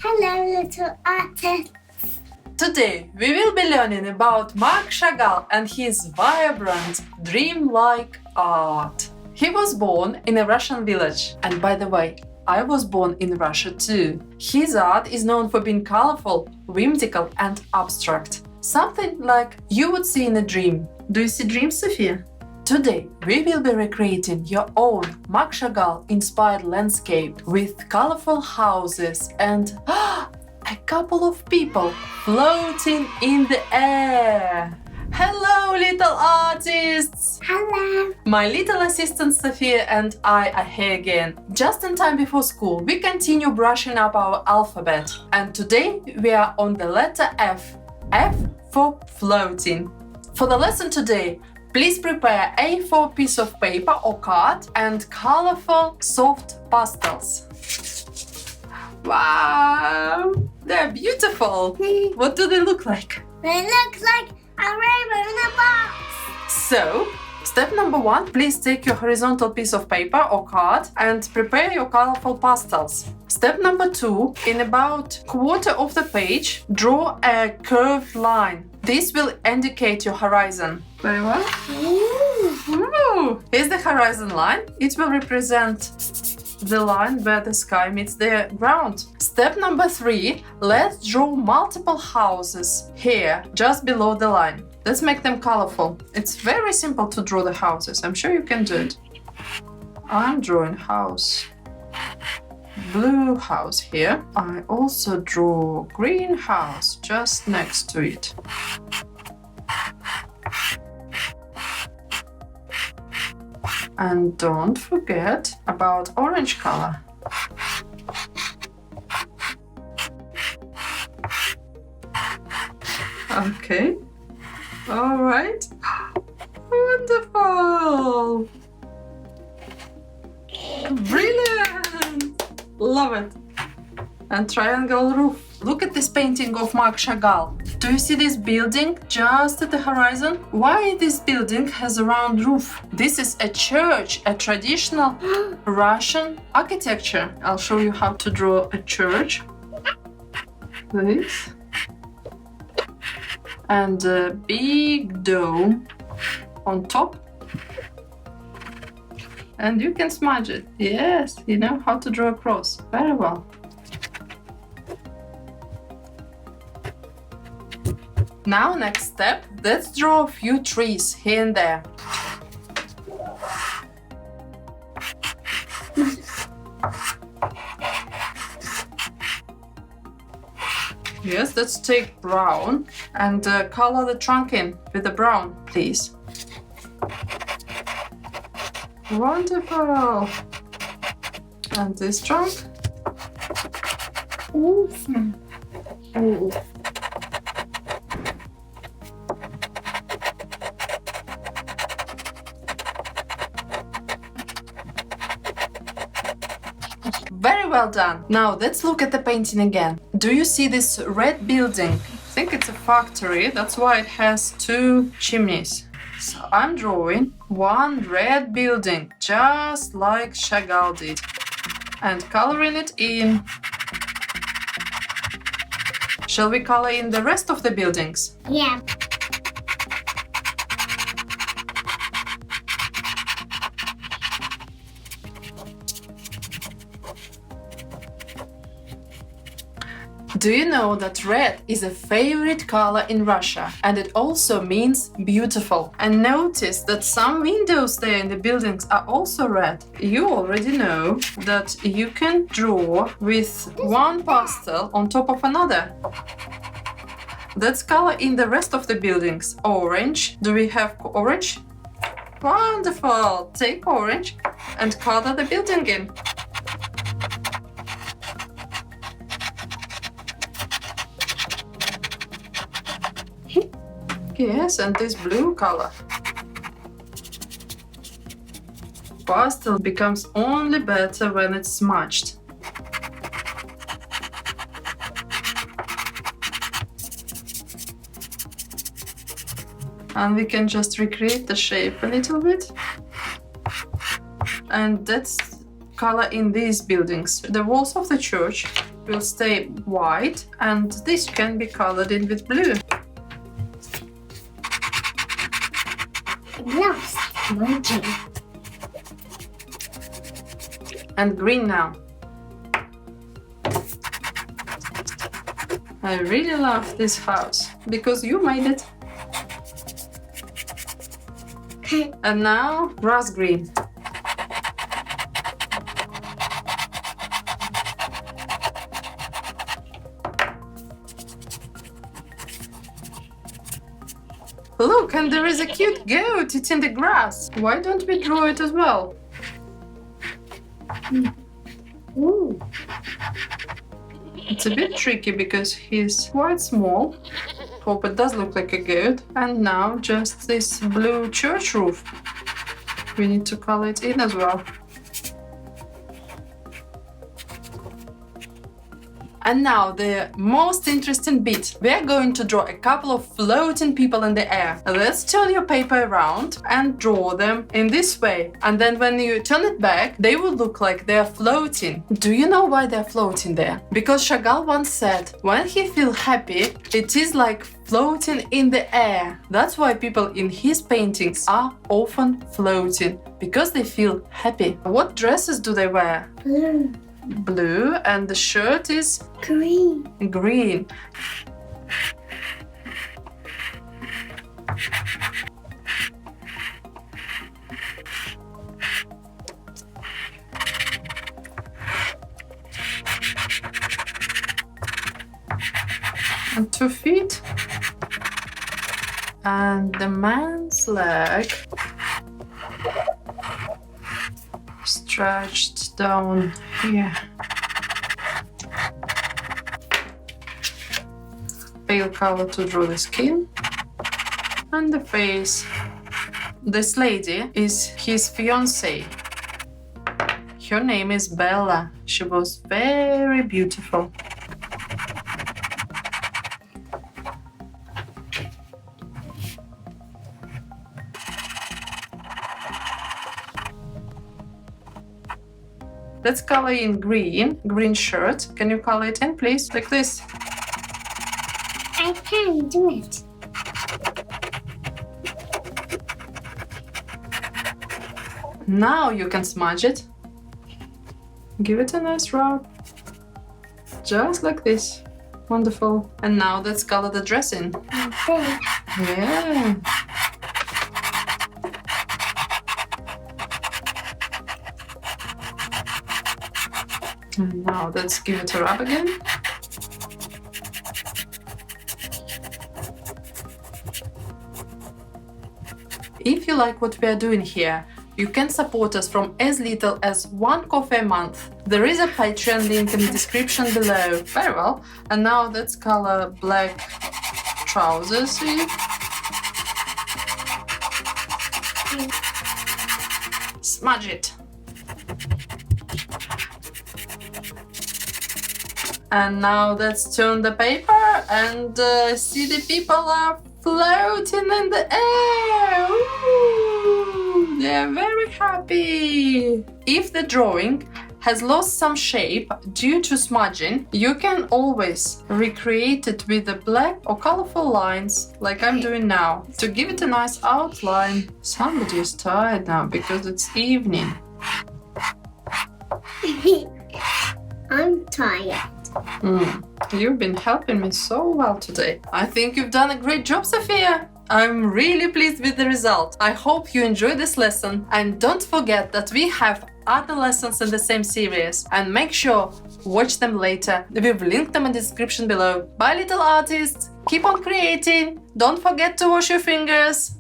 Hello, little artist. Today we will be learning about Marc Chagall and his vibrant, dreamlike art. He was born in a Russian village, and by the way, I was born in Russia too. His art is known for being colorful, whimsical and abstract. Something like you would see in a dream. Do you see dreams, Sophia? Today we will be recreating your own Marc Chagall-inspired landscape with colorful houses and a couple of people floating in the air. Hello, little artists! Hello. My little assistant Sophia and I are here again. Just in time before school, we continue brushing up our alphabet. And today we are on the letter F. F for floating. For the lesson today, please prepare A4 piece of paper or card and colorful soft pastels. Wow! They're beautiful! What do they look like? They look like a rainbow in a box. So, step number 1, please take your horizontal piece of paper or card and prepare your colorful pastels. Step number 2, in about quarter of the page, draw a curved line. This will indicate your horizon. Very well. Ooh. Here's the horizon line. It will represent the line where the sky meets the ground. Step number 3, let's draw multiple houses here, just below the line. Let's make them colorful. It's very simple to draw the houses. I'm sure you can do it. I'm drawing house. Blue house here. I also draw green house just next to it. And don't forget about orange color. Okay. All right. Wonderful. Brilliant. Love it. And triangle roof. Look at this painting of Marc Chagall. Do you see this building just at the horizon? Why this building has a round roof? This is a church, a traditional Russian architecture. I'll show you how to draw a church. This. And a big dome on top. And you can smudge it. Yes, you know how to draw a cross. Very well. Now, next step, let's draw a few trees here and there. Yes, let's take brown and color the trunk in with the brown, please. Wonderful! And this trunk. Awesome. Ooh. Very well done. Now let's look at the painting again. Do you see this red building? I think it's a factory. That's why it has 2 chimneys. So I'm drawing one red building, just like Chagall did, and coloring it in. Shall we color in the rest of the buildings? Yeah. Do you know that red is a favorite color in Russia, and it also means beautiful? And notice that some windows there in the buildings are also red. You already know that you can draw with one pastel on top of another. Let's color in the rest of the buildings. Orange. Do we have orange? Wonderful! Take orange and color the building in. Yes, and this blue color. Pastel becomes only better when it's smudged. And we can just recreate the shape a little bit. And that's color in these buildings. The walls of the church will stay white and this can be colored in with blue. Now smudging. And green now. I really love this house because you made it. And now grass green. Look, and there is a cute goat. It's in the grass. Why don't we draw it as well? Ooh. It's a bit tricky because he's quite small. Hope it does look like a goat. And now just this blue church roof. We need to color it in as well. And now the most interesting bit. We are going to draw a couple of floating people in the air. Let's turn your paper around and draw them in this way. And then when you turn it back, they will look like they are floating. Do you know why they're floating there? Because Chagall once said, when he feels happy, it is like floating in the air. That's why people in his paintings are often floating, because they feel happy. What dresses do they wear? Blue. Blue, and the shirt is Green. green. And 2 feet. And the man's leg stretched down here. Pale color to draw the skin and the face. This lady is his fiancée. Her name is Bella. She was very beautiful. Let's color in green shirt. Can you color it in, please? Like this. I can do it. Now you can smudge it. Give it a nice rub. Just like this. Wonderful. And now let's color the dress in. Okay. Yeah. And now let's give it a rub again. If you like what we are doing here, you can support us from as little as 1 coffee a month. There is a Patreon link in the description below. Very well. And now let's color black trousers here. Smudge it. And now let's turn the paper and see the people are floating in the air. Ooh, they're very happy. If the drawing has lost some shape due to smudging, you can always recreate it with the black or colorful lines like I'm doing now to give it a nice outline. Somebody is tired now because it's evening. I'm tired. You've been helping me so well today. I think you've done a great job, Sophia. I'm really pleased with the result. I hope you enjoyed this lesson, and don't forget that we have other lessons in the same series, and make sure watch them later. We've linked them in the description below. Bye, little artists. Keep on creating. Don't forget to wash your fingers.